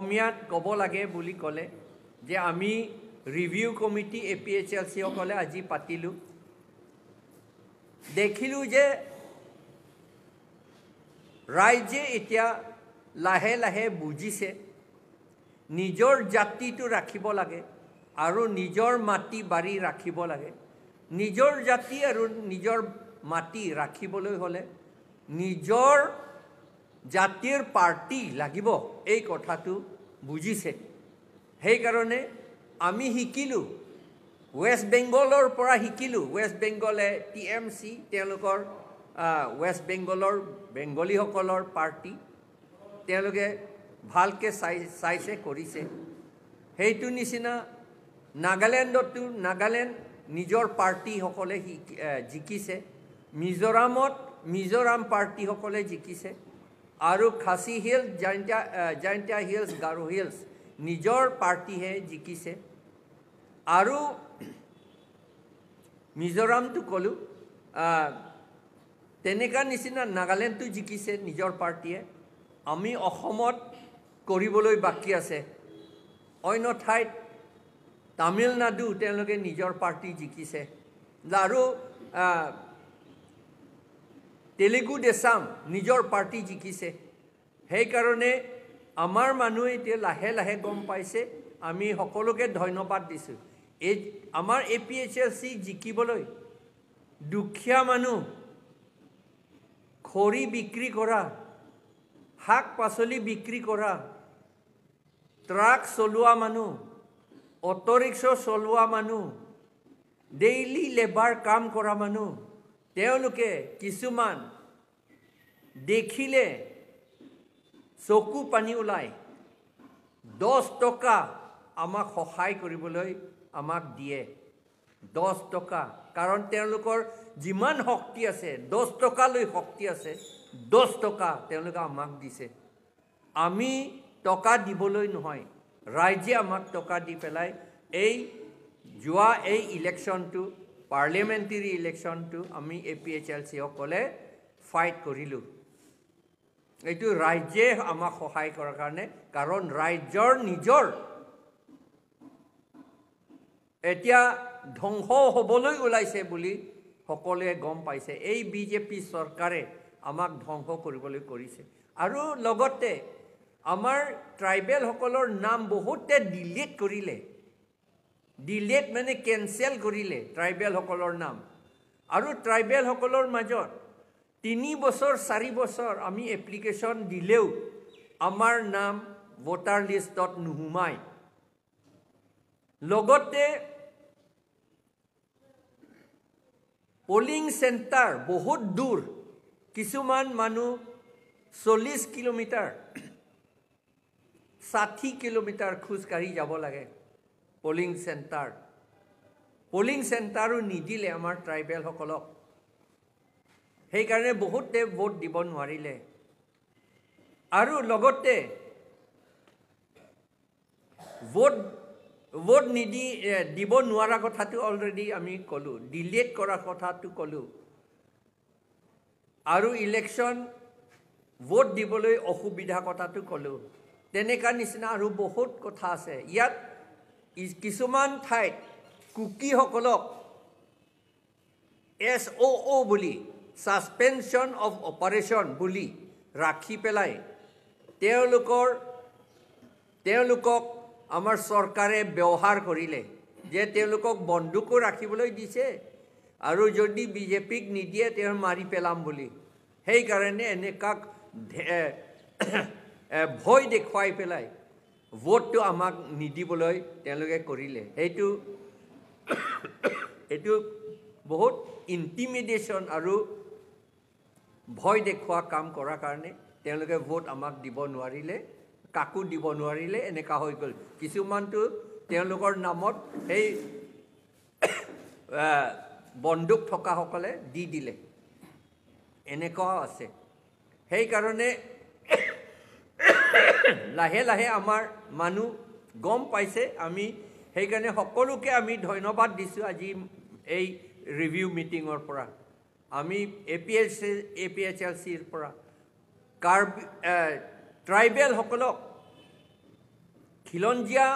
অসমীয়াত ক'ব লাগে বুলি ক'লে যে আমি ৰিভিউ কমিটি APHLC সকলে আজি পাতিলোঁ দেখিলোঁ যে ৰাইজে এতিয়া লাহে লাহে বুজিছে নিজৰ জাতিটো ৰাখিব লাগে আৰু নিজৰ মাটি বাৰী ৰাখিব লাগে নিজৰ জাতি আৰু নিজৰ মাটি ৰাখিবলৈ হ'লে নিজৰ জাতিৰ পাৰ্টি লাগিব এই কথাটো বুজিছে সেইকাৰণে আমি শিকিলোঁ ৱেষ্ট বেংগলৰ পৰা শিকিলোঁ ৱেষ্ট বেংগলে TMC তেওঁলোকৰ ৱেষ্ট বেংগলৰ বেংগলীসকলৰ পাৰ্টি তেওঁলোকে ভালকৈ চাইছে কৰিছে সেইটো নিচিনা নাগালেণ্ডতো নাগালেণ্ড নিজৰ পাৰ্টিসকলে জিকিছে মিজোৰাম পাৰ্টিসকলে জিকিছে আৰু Khasi hills Jaintia hills Garo hills নিজৰ পাৰ্টিহে জিকিছে আৰু মিজোৰামটো ক'লোঁ তেনেকুৱা নিচিনা নাগালেণ্ডটো জিকিছে নিজৰ পাৰ্টিয়ে আমি অসমত কৰিবলৈ বাকী আছে অন্য ঠাইত তামিলনাডু তেওঁলোকে নিজৰ পাৰ্টি জিকিছে আৰু তেলেগু দেশম নিজৰ পাৰ্টি জিকিছে সেইকাৰণে আমাৰ মানুহে এতিয়া লাহে লাহে গম পাইছে আমি সকলোকে ধন্যবাদ দিছোঁ এই আমাৰ APHLC জিকিবলৈ দুখীয়া মানুহ খৰি বিক্ৰী কৰা শাক পাচলি বিক্ৰী কৰা ট্ৰাক চলোৱা মানুহ অটো ৰিক্সা চলোৱা মানুহ ডেইলি লেবাৰ কাম কৰা মানুহ তেওঁলোকে কিছুমান দেখিলে চকু পানী ওলায় 10 টকা আমাক সহায় কৰিবলৈ আমাক দিয়ে 10 টকা কাৰণ তেওঁলোকৰ যিমান শক্তি আছে 10 টকালৈ শক্তি আছে 10 টকা তেওঁলোকে আমাক দিছে আমি টকা দিবলৈ নহয় ৰাইজে আমাক টকা দি পেলাই এই যোৱা এই ইলেকশ্যনটো পাৰ্লিয়ামেণ্টাৰী ইলেকশ্যনটো আমি APHLC সকলে ফাইট কৰিলোঁ এইটো ৰাইজে আমাক সহায় কৰাৰ কাৰণে কাৰণ ৰাইজৰ নিজৰ এতিয়া ধ্বংস হ'বলৈ ওলাইছে বুলি সকলোৱে গম পাইছে এই BJP চৰকাৰে আমাক ধ্বংস কৰিবলৈ কৰিছে আৰু লগতে আমাৰ ট্ৰাইবেল সকলৰ নাম বহুতে ডিলিট কৰিলে ডিলিট মানে কেনসেল কৰিলে ট্ৰাইবেল সকলৰ নাম আৰু ট্ৰাইবেল সকলৰ মাজত 3 বছৰ 4 বছৰ আমি এপ্লিকেশ্যন দিলেও আমাৰ নাম ভোটাৰ লিষ্টত নুহুমাই লগতে পোলিং সেন্টাৰ বহুত দূৰ কিছুমান মানুহ 40 কিলোমিটাৰ 60 কিলোমিটাৰ খোজ কাঢ়ি যাব লাগে পোলিং সেন্টাৰো নিদিলে আমাৰ ট্ৰাইবেল সকলক সেইকাৰণে বহুতে ভোট দিব নোৱাৰিলে আৰু লগতে ভোট নিদি দিব নোৱাৰা কথাটো অলৰেডি আমি ক'লোঁ ডিলেট কৰা কথাটো ক'লোঁ আৰু ইলেকশ্যন ভোট দিবলৈ অসুবিধা কথাটো ক'লোঁ তেনেকা নিচিনা আৰু বহুত কথা আছে ইয়াত কিছুমান ঠাইত কুকিসকলক SOO বুলি সাসপেনশন অফ অপাৰেশ্যন বুলি ৰাখি পেলাই তেওঁলোকক আমাৰ চৰকাৰে ব্যৱহাৰ কৰিলে যে তেওঁলোকক বন্দুকো ৰাখিবলৈ দিছে আৰু যদি BJPক নিদিয়ে তেওঁ মাৰি পেলাম বুলি সেইকাৰণে এনেকা ভয় দেখুৱাই পেলাই ভোটটো আমাক নিদিবলৈ তেওঁলোকে কৰিলে এইটো বহুত ইন্টিমিডেশ্যন আৰু ভয় দেখুৱা কাম কৰাৰ কাৰণে তেওঁলোকে ভোট আমাক দিব নোৱাৰিলে কাকো দিব নোৱাৰিলে এনেকা হৈ গ'ল কিছুমানটো তেওঁলোকৰ নামত এই বন্দুক থকা সকলে দি দিলে এনেকুৱা আছে সেইকাৰণে লাহে লাহে আমাৰ মানুহ গম পাইছে আমি সেইকাৰণে সকলোকে আমি ধন্যবাদ দিছোঁ আজি এই ৰিভিউ মিটিঙৰ পৰা আমি APHLCৰ পৰা ট্ৰাইবেল সকলক খিলঞ্জীয়া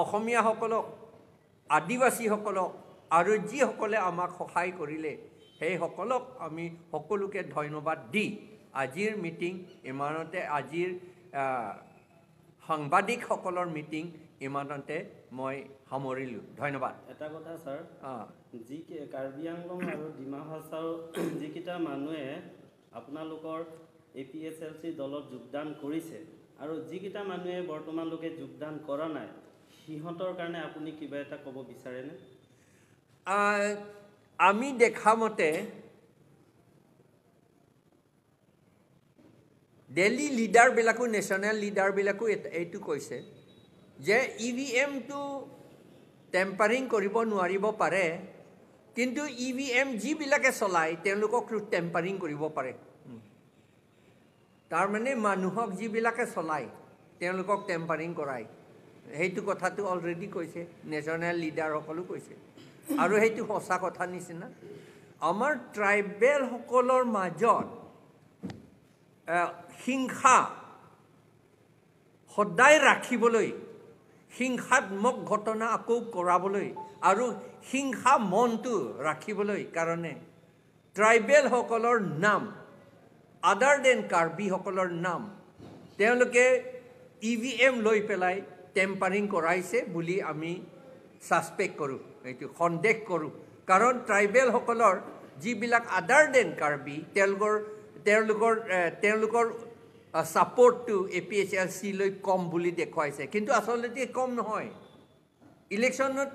অসমীয়াসকলক আদিবাসীসকলক আৰু যিসকলে আমাক সহায় কৰিলে সেই সকলক আমি সকলোকে ধন্যবাদ দি আজিৰ মিটিং ইমানতে আজিৰ সাংবাদিকসকলৰ মিটিং ইমানতে মই সামৰিলোঁ ধন্যবাদ এটা কথা স্যাৰ যি কাৰ্বি আংলং আৰু ডিমা হাছাওৰ যিকেইটা মানুহে আপোনালোকৰ APSLC দলত যোগদান কৰিছে আৰু যিকেইটা মানুহে বৰ্তমানলৈকে যোগদান কৰা নাই সিহঁতৰ কাৰণে আপুনি কিবা এটা ক'ব বিচাৰেনে আমি দেখা মতে দিল্লী লিডাৰবিলাকো নেশ্যনেল লিডাৰবিলাকো এইটো কৈছে যে EVMটো টেম্পাৰিং কৰিব নোৱাৰিব পাৰে কিন্তু EVM যিবিলাকে চলায় তেওঁলোকক টেম্পাৰিং কৰিব পাৰে তাৰমানে মানুহক যিবিলাকে চলায় তেওঁলোকক টেম্পাৰিং কৰায় সেইটো কথাটো অলৰেডি কৈছে নেশ্যনেল লিডাৰসকলো কৈছে আৰু সেইটো সঁচা কথা নিচিনা আমাৰ ট্ৰাইবেলসকলৰ মাজত হিংসা সদায় ৰাখিবলৈ হিংসাত্মক ঘটনা আকৌ কৰাবলৈ আৰু হিংসা মনটো ৰাখিবলৈ কাৰণে ট্ৰাইবেলসকলৰ নাম আদাৰ দেন কাৰ্বিসকলৰ নাম তেওঁলোকে EVM লৈ পেলাই টেম্পাৰিং কৰাইছে বুলি আমি সাসপেক্ট কৰোঁ এইটো সন্দেহ কৰোঁ কাৰণ ট্ৰাইবেলসকলৰ যিবিলাক আদাৰ দেন কাৰ্বি তেওঁলোকৰ সাপোৰ্টটো APSLC লৈ কম বুলি দেখুৱাইছে কিন্তু আচলতে কম নহয় ইলেকশ্যনত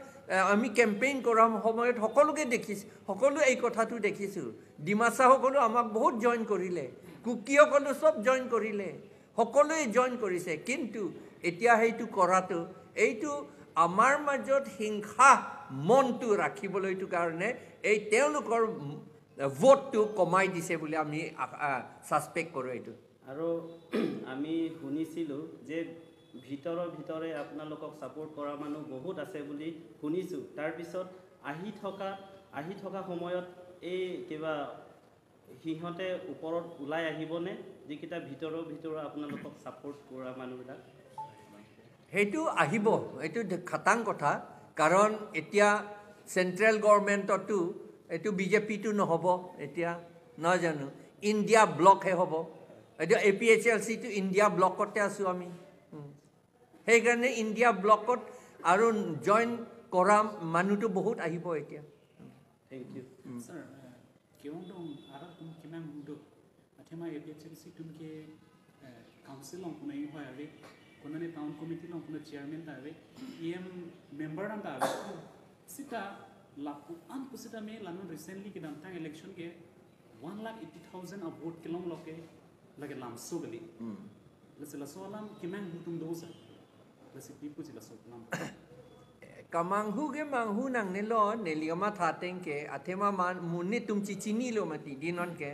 আমি কেম্পেইন কৰাৰ সময়ত সকলোকে দেখিছোঁ সকলো এই কথাটো দেখিছোঁ ডিমাছাসকলো আমাক বহুত জইন কৰিলে কুকিসকলো সব জইন কৰিলে সকলোৱে জইন কৰিছে কিন্তু এতিয়া সেইটো কৰাটো এইটো আমাৰ মাজত হিংসা মনটো ৰাখিবলৈটো কাৰণে এই তেওঁলোকৰ ভোটটো কমাই দিছে বুলি আমি সাসপেক্ট কৰোঁ এইটো আৰু আমি শুনিছিলোঁ যে ভিতৰে আপোনালোকক সাপোৰ্ট কৰা মানুহ বহুত আছে বুলি শুনিছোঁ তাৰপিছত আহি থকা সময়ত এই কিবা সিহঁতে ওপৰত ওলাই আহিবনে যিকেইটা ভিতৰৰ আপোনালোকক সাপোৰ্ট কৰা মানুহবিলাক সেইটো আহিব এইটো খাটাং কথা কাৰণ এতিয়া চেন্ট্ৰেল গভৰ্ণমেণ্টতো এইটো বিজেপিটো নহ'ব এতিয়া নহয় জানো ইণ্ডিয়া ব্লকহে হ'ব এইটো APSLCটো ইণ্ডিয়া ব্লকতে আছোঁ আমি সেইকাৰণে ইণ্ডিয়া ব্লকত আৰু জইন কৰা মানুহটো বহুত আহিব এতিয়া থেংক ইউ স্যার কেউ আর কিমান মুদো আথেমা APSLC তুমকে কাউন্সিল লংকুনাই হয় আবে কোনানে টাউন কমিটি লংকুনা চেয়ারম্যান তাবে EM মেম্বার নাম তাবে সিটা लापु आन कुसिता में लानन रिसेंटली के दाम तंग इलेक्शन के 1,80,000 अब वोट किलोम लोके लगे लामसो गली लसे लसो लाम किमें बुतुम दोसा लसे पीपु जिला सो लाम कमांगहु के मांगहु नंगने लो नेलियमा थातें के अथेमा मान मुन्ने तुम चिचिनी लो मती दिनन के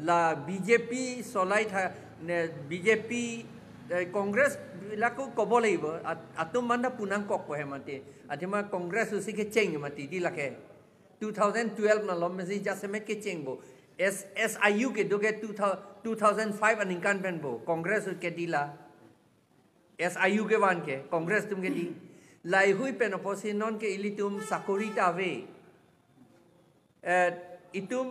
ला बीजेपी सोलाई था बीजेपी कांग्रेस लाको कबो লাগিব আতুম মানটা পুনাং কক কহে মাতে আতিমা কংগ্রেস উসি কে চেং মাতি দি লাকে 2012 না লম মেজি জাসে মে কে চেংবো SIU के दोगे 2005 अनिकान पेनबो कांग्रेस के दिला SIU के वान के कांग्रेस तुम के दी लाई हुई पेनपोसी नॉन के इली तुम साकोरी तावे इतुम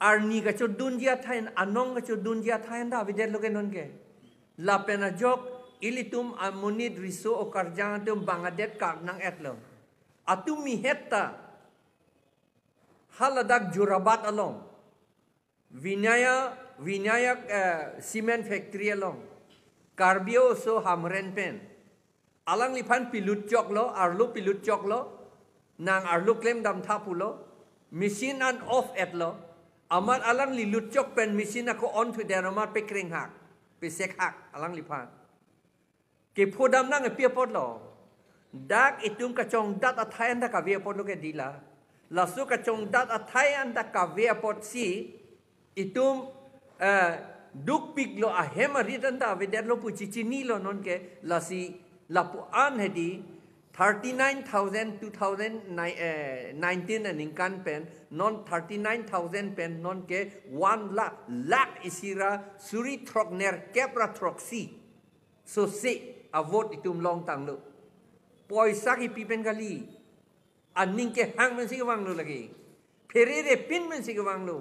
आर्नी का चो दुनिया थाइन अनोंग का चो दुनिया थाइन दा विदेर लोगे non K La pena jok ili tum amunid riso o karjang tum bangadet karnang etlo. Atu mihetta haladak jurabat along. Vinaya cement factory along. Karbio so hamren pen. Alang lipan pilut jok lo, arlu pilut jok lo. Nang arlu klem dam tapulo. Machine an off etlo. Amat alang lilut jok pen machine ako on to deramat pekring hak. Pesek hak alang lipan. Ke podam nang pia pot lo. Dak itum kacong dat athai anda kavia pot lo ke dila. Lasu kacong dat athai anda kavia pot si itum duk pik lo ahem ritan da vedet lo pucici ni lo non ke lasi lapu an hedi 39,000 2019 and inkan pen non 39,000 pen non ke 1 lakh isira suri trok ner kepra troksi so si avot itum long tang lo poisa ki pipen kali aning ke hang men sig wang lo lagi phere re pin men sig wang lo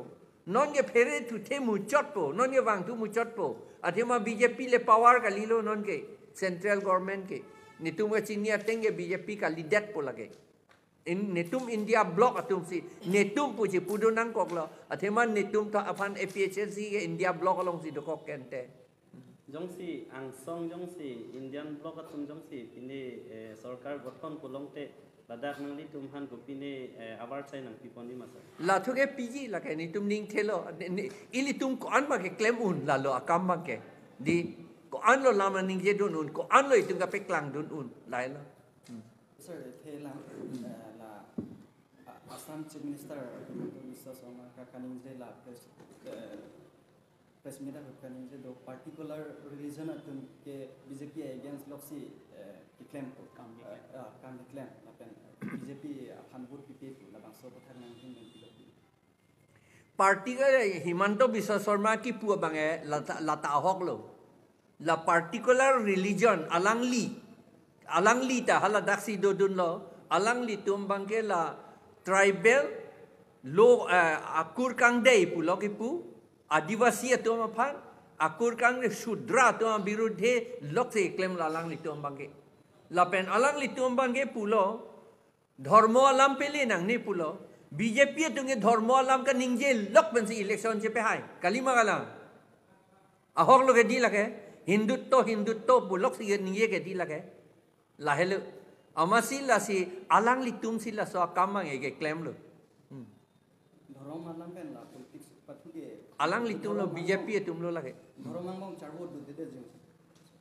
non ke phere tu the mu chot po non ke wang tu mu chot po athema BJP le power kali lo non ke central government ke nitum ka chinia tenge BJP kali det po lage in netum India block atum si netum puji pudunang kok lo athema netum ta aphan APHC ke India block along si do kok kente জংসি আংসং জংসি Indian bloc আতুম জংসি পিনে সরকার গঠন কলংতে লাদাখ নাংলি তুমহান গোপিনে আবার চাই নাং পিপনি মাসা la thuke piji la ke netum ning thelo ili tum ko an ma ke claim un la lo akam ma ke di ko an lo lama ning je don un ko an lo itum ka pe klang don un lai lo sir thela la Assam Chief Minister Mr. Soma Kakaning je la press media kaning je do particular religion atum ke BJP against loksi claim ko kam claim apen BJP hanbur PP la bangso pathar nang hin party ka Himanto Biswa Sharma ki pu bange lata hok lo la particular religion alangli ta hala daksi do dun lo alangli tum bangke la tribal lo akur kang dei pu lo ki pu Adivasi itu apa? Akur kang Shudra itu birudhe lokse claim lalang litu ambangge. Lapen alang litu ambangge pulo dharma alam pele nang ni pulo BJP itu nge dharma alam ka ningje lok bensi election je pe hai kalima kala. Ahok lo ke di lage hindutto pulok si ningje ke di lage. Lahelu amasi lasi alang litum sila so kamang ege claim lo. dharma alam pen la politics pathuge Alang litum lo BJP itum lo lage. dharma mong charbo du de de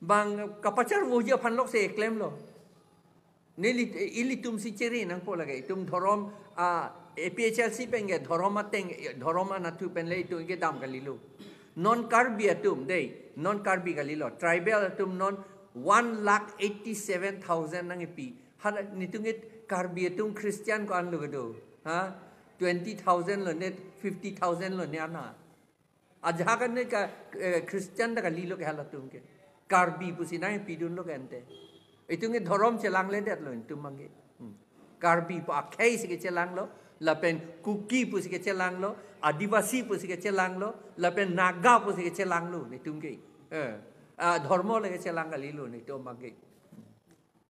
Bang kapachar wujia panlok se claim lo. Nili ilitum si ceri nang po lage. Itum thorom APHLC penge thoroma teng thoroma natu pen le itu ke dam kalilu. Non karbi atum dei non karbi kalilo. Tribal atum non 1,87,000 nang ipi. Har nitungit karbi atum Christian ko anlo gado. Ha 20,000 lo net 50,000 lo ne ana. Ajakan ne ka Christian da kalilo ke halatum ke. Karbi pusinai pidun lo kente. Itu nge thorom celang le det lo intum mangi. Karbi po akhai se ke celang lo, lapen kuki pu se ke celang lo, adivasi pu se ke celang lo, lapen naga pu se ke celang lo nitum ke. Dharma le ke celang kali lo nitum mangi.